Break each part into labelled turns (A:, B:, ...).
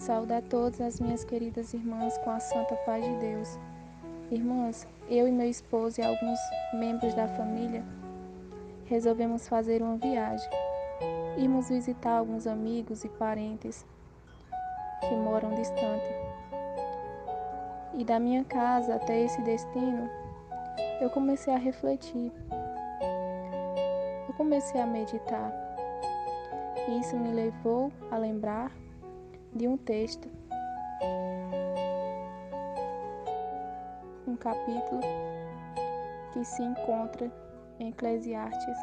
A: Saúdo a todas as minhas queridas irmãs com a santa paz de Deus. Irmãs, eu e meu esposo e alguns membros da família resolvemos fazer uma viagem. Irmos visitar alguns amigos e parentes que moram distante. E da minha casa até esse destino, eu comecei a refletir. Eu comecei a meditar. E isso me levou a lembrar de um texto, um capítulo que se encontra em Eclesiastes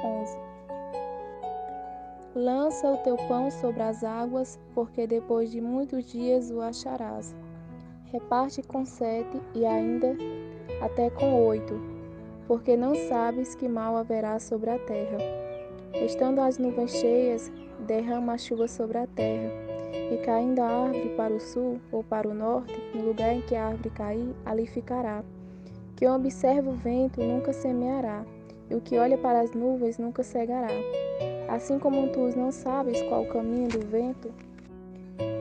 A: 11. Lança o teu pão sobre as águas, porque depois de muitos dias o acharás. Reparte com 7 e ainda até com 8, porque não sabes que mal haverá sobre a terra. Estando as nuvens cheias, derrama a chuva sobre a terra, e caindo a árvore para o sul ou para o norte, no lugar em que a árvore cair, ali ficará. Quem observa o vento nunca semeará, e o que olha para as nuvens nunca cegará. Assim como tu não sabes qual o caminho do vento,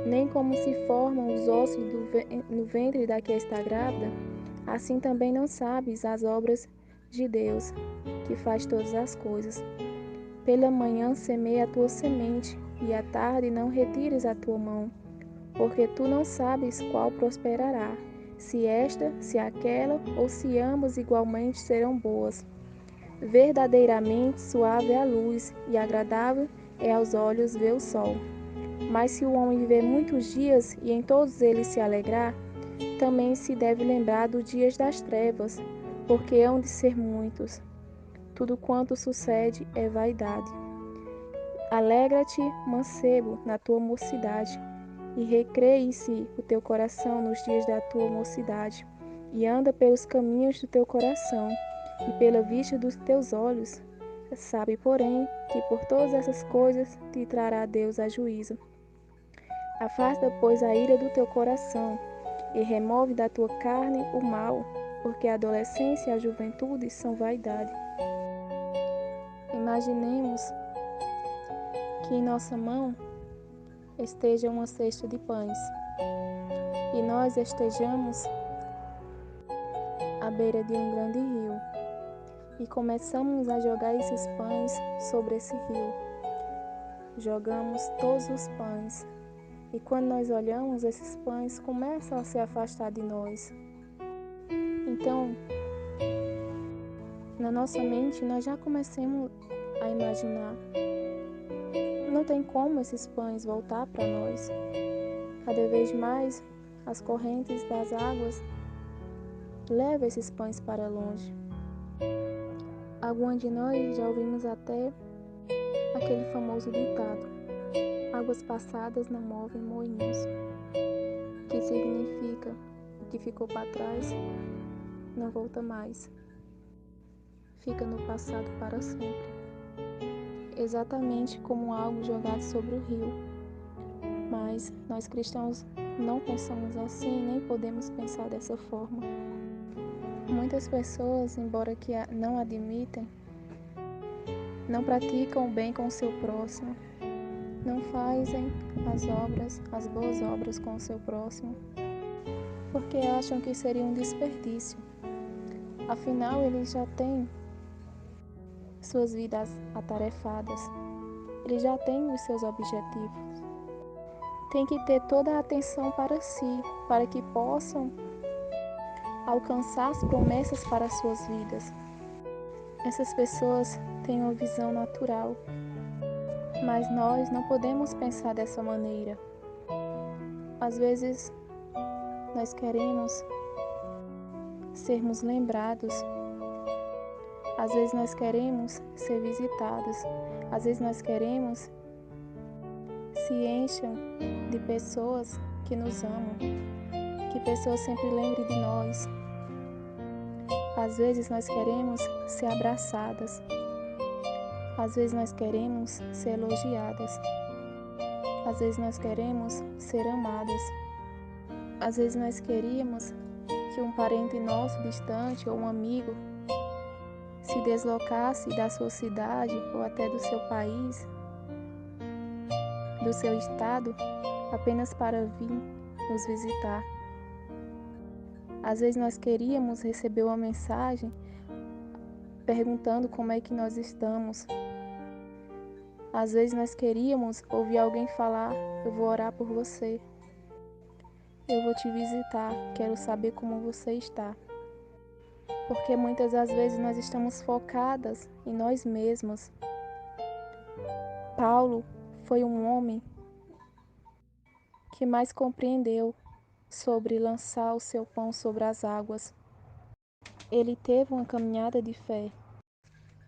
A: nem como se formam os ossos no ventre da que está grávida, assim também não sabes as obras de Deus, que faz todas as coisas. Pela manhã semeia a tua semente, e à tarde não retires a tua mão, porque tu não sabes qual prosperará, se esta, se aquela, ou se ambas igualmente serão boas. Verdadeiramente suave é a luz, e agradável é aos olhos ver o sol. Mas se o homem viver muitos dias, e em todos eles se alegrar, também se deve lembrar dos dias das trevas, porque hão de ser muitos. Tudo quanto sucede é vaidade. Alegra-te, mancebo, na tua mocidade, e recreie-se o teu coração nos dias da tua mocidade, e anda pelos caminhos do teu coração, e pela vista dos teus olhos. Sabe, porém, que por todas essas coisas te trará Deus a juízo. Afasta, pois, a ira do teu coração, e remove da tua carne o mal, porque a adolescência e a juventude são vaidade. Imaginemos que em nossa mão esteja uma cesta de pães, e nós estejamos à beira de um grande rio, e começamos a jogar esses pães sobre esse rio. Jogamos todos os pães, e quando nós olhamos, esses pães começam a se afastar de nós. Então, na nossa mente, nós já começamos a imaginar: não tem como esses pães voltar para nós. Cada vez mais, as correntes das águas levam esses pães para longe. Alguns de nós já ouvimos até aquele famoso ditado: águas passadas não movem moinhos, que significa: o que ficou para trás não volta mais, fica no passado para sempre. Exatamente como algo jogado sobre o rio. Mas nós cristãos não pensamos assim, nem podemos pensar dessa forma. Muitas pessoas, embora que não admitem, não praticam o bem com o seu próximo, não fazem as boas obras com o seu próximo, porque acham que seria um desperdício. Afinal, eles já têm suas vidas atarefadas, eles já têm os seus objetivos. Tem que ter toda a atenção para si, para que possam alcançar as promessas para as suas vidas. Essas pessoas têm uma visão natural, mas nós não podemos pensar dessa maneira. Às vezes, nós queremos sermos lembrados, às vezes nós queremos ser visitados, às vezes nós queremos se encham de pessoas que nos amam, que pessoas sempre lembrem de nós. Às vezes nós queremos ser abraçadas, às vezes nós queremos ser elogiadas, às vezes nós queremos ser amadas, às vezes nós queríamos que um parente nosso distante ou um amigo se deslocasse da sua cidade ou até do seu país, do seu estado, apenas para vir nos visitar. Às vezes nós queríamos receber uma mensagem perguntando como é que nós estamos. Às vezes nós queríamos ouvir alguém falar: eu vou orar por você, eu vou te visitar, quero saber como você está. Porque muitas das vezes nós estamos focadas em nós mesmos. Paulo foi um homem que mais compreendeu sobre lançar o seu pão sobre as águas. Ele teve uma caminhada de fé.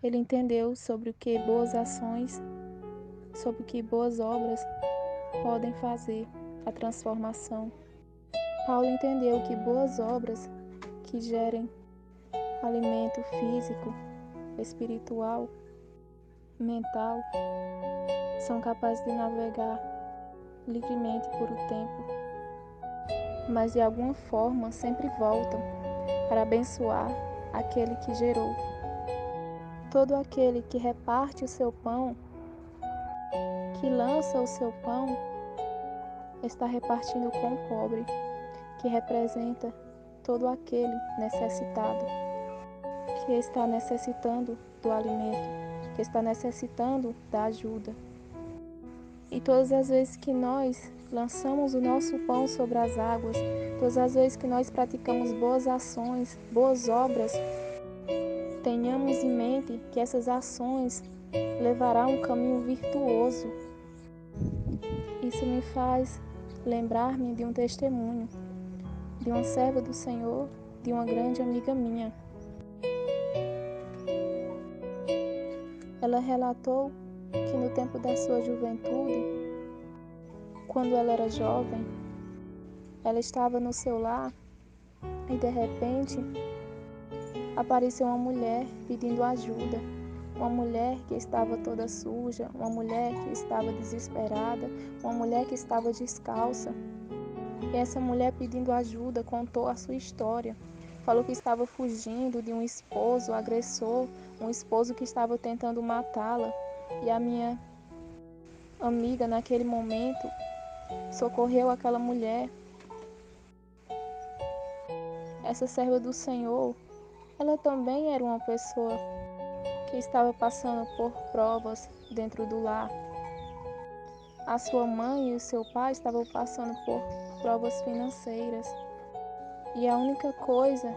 A: Ele entendeu sobre o que boas ações, sobre o que boas obras podem fazer a transformação. Paulo entendeu que boas obras que gerem alimento físico, espiritual, mental, são capazes de navegar livremente por o tempo, mas de alguma forma sempre voltam para abençoar aquele que gerou. Todo aquele que reparte o seu pão, que lança o seu pão, está repartindo com o pobre, que representa todo aquele necessitado, que está necessitando do alimento, que está necessitando da ajuda. E todas as vezes que nós lançamos o nosso pão sobre as águas, todas as vezes que nós praticamos boas ações, boas obras, tenhamos em mente que essas ações levarão a um caminho virtuoso. Isso me faz lembrar-me de um testemunho de uma serva do Senhor, de uma grande amiga minha. Ela relatou que no tempo da sua juventude, quando ela era jovem, ela estava no seu lar e de repente apareceu uma mulher pedindo ajuda. Uma mulher que estava toda suja, uma mulher que estava desesperada, uma mulher que estava descalça. E essa mulher pedindo ajuda contou a sua história. Falou que estava fugindo de um esposo agressor, um esposo que estava tentando matá-la. E a minha amiga, naquele momento, socorreu aquela mulher. Essa serva do Senhor, ela também era uma pessoa que estava passando por provas dentro do lar. A sua mãe e o seu pai estavam passando por provas financeiras. E a única coisa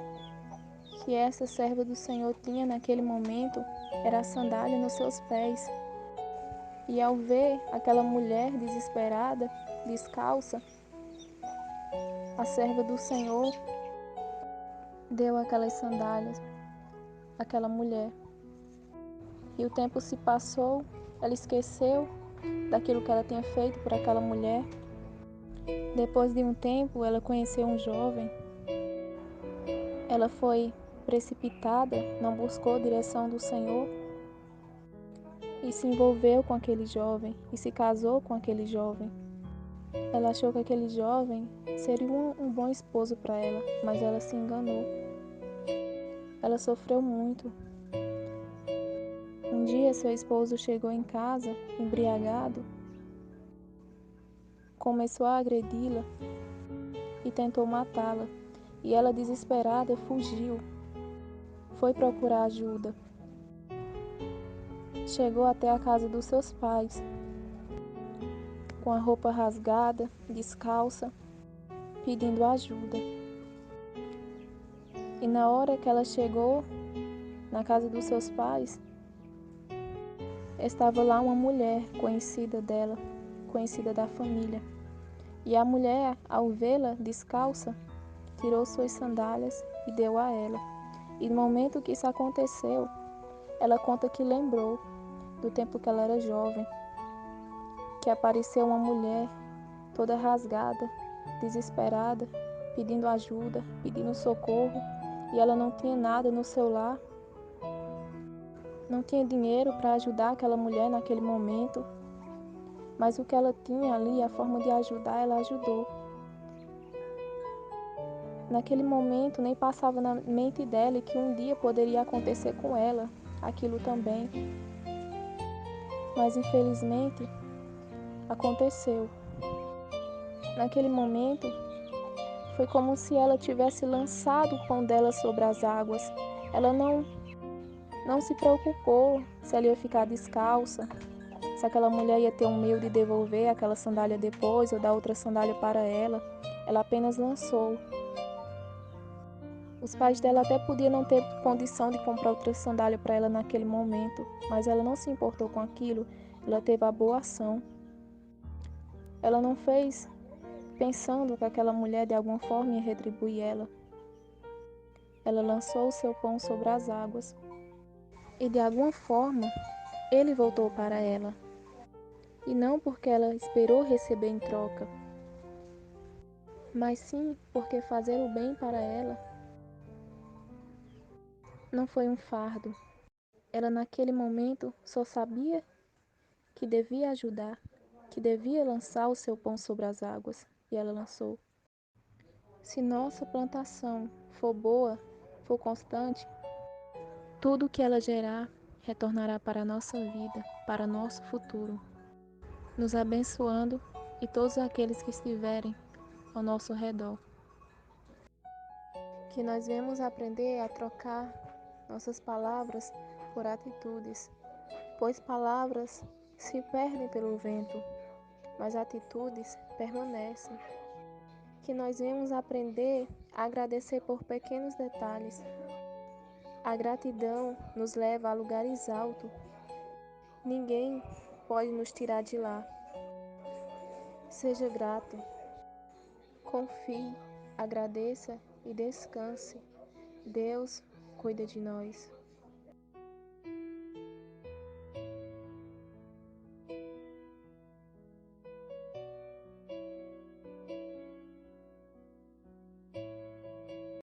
A: que essa serva do Senhor tinha naquele momento era a sandália nos seus pés. E ao ver aquela mulher desesperada, descalça, a serva do Senhor deu aquelas sandálias àquela mulher. E o tempo se passou, ela esqueceu daquilo que ela tinha feito por aquela mulher. Depois de um tempo, ela conheceu um jovem. Ela foi precipitada, não buscou a direção do Senhor e se envolveu com aquele jovem e se casou com aquele jovem. Ela achou que aquele jovem seria um bom esposo para ela, mas ela se enganou. Ela sofreu muito. Um dia seu esposo chegou em casa, embriagado, começou a agredi-la e tentou matá-la. E ela, desesperada, fugiu. Foi procurar ajuda. Chegou até a casa dos seus pais, com a roupa rasgada, descalça, pedindo ajuda. E na hora que ela chegou na casa dos seus pais, estava lá uma mulher conhecida dela, conhecida da família. E a mulher, ao vê-la descalça, tirou suas sandálias e deu a ela. E no momento que isso aconteceu, ela conta que lembrou do tempo que ela era jovem, que apareceu uma mulher toda rasgada, desesperada, pedindo ajuda, pedindo socorro, e ela não tinha nada no seu lar, não tinha dinheiro para ajudar aquela mulher naquele momento, mas o que ela tinha ali, a forma de ajudar, ela ajudou. Naquele momento nem passava na mente dela que um dia poderia acontecer com ela aquilo também. Mas infelizmente aconteceu. Naquele momento, foi como se ela tivesse lançado o pão dela sobre as águas. Ela não se preocupou se ela ia ficar descalça, se aquela mulher ia ter um medo de devolver aquela sandália depois ou dar outra sandália para ela. Ela apenas lançou. Os pais dela até podiam não ter condição de comprar outra sandália para ela naquele momento, mas ela não se importou com aquilo. Ela teve a boa ação. Ela não fez pensando que aquela mulher de alguma forma ia retribuir ela. Ela lançou o seu pão sobre as águas e de alguma forma ele voltou para ela. E não porque ela esperou receber em troca, mas sim porque fazer o bem para ela não foi um fardo. Ela naquele momento só sabia que devia ajudar, que devia lançar o seu pão sobre as águas, e ela lançou. Se nossa plantação for boa, for constante, tudo o que ela gerar retornará para a nossa vida, para nosso futuro, nos abençoando e todos aqueles que estiverem ao nosso redor. Que nós venhamos aprender a trocar nossas palavras por atitudes, pois palavras se perdem pelo vento, mas atitudes permanecem. Que nós venhamos aprender a agradecer por pequenos detalhes. A gratidão nos leva a lugares altos. Ninguém pode nos tirar de lá. Seja grato, confie, agradeça e descanse. Deus cuida de nós.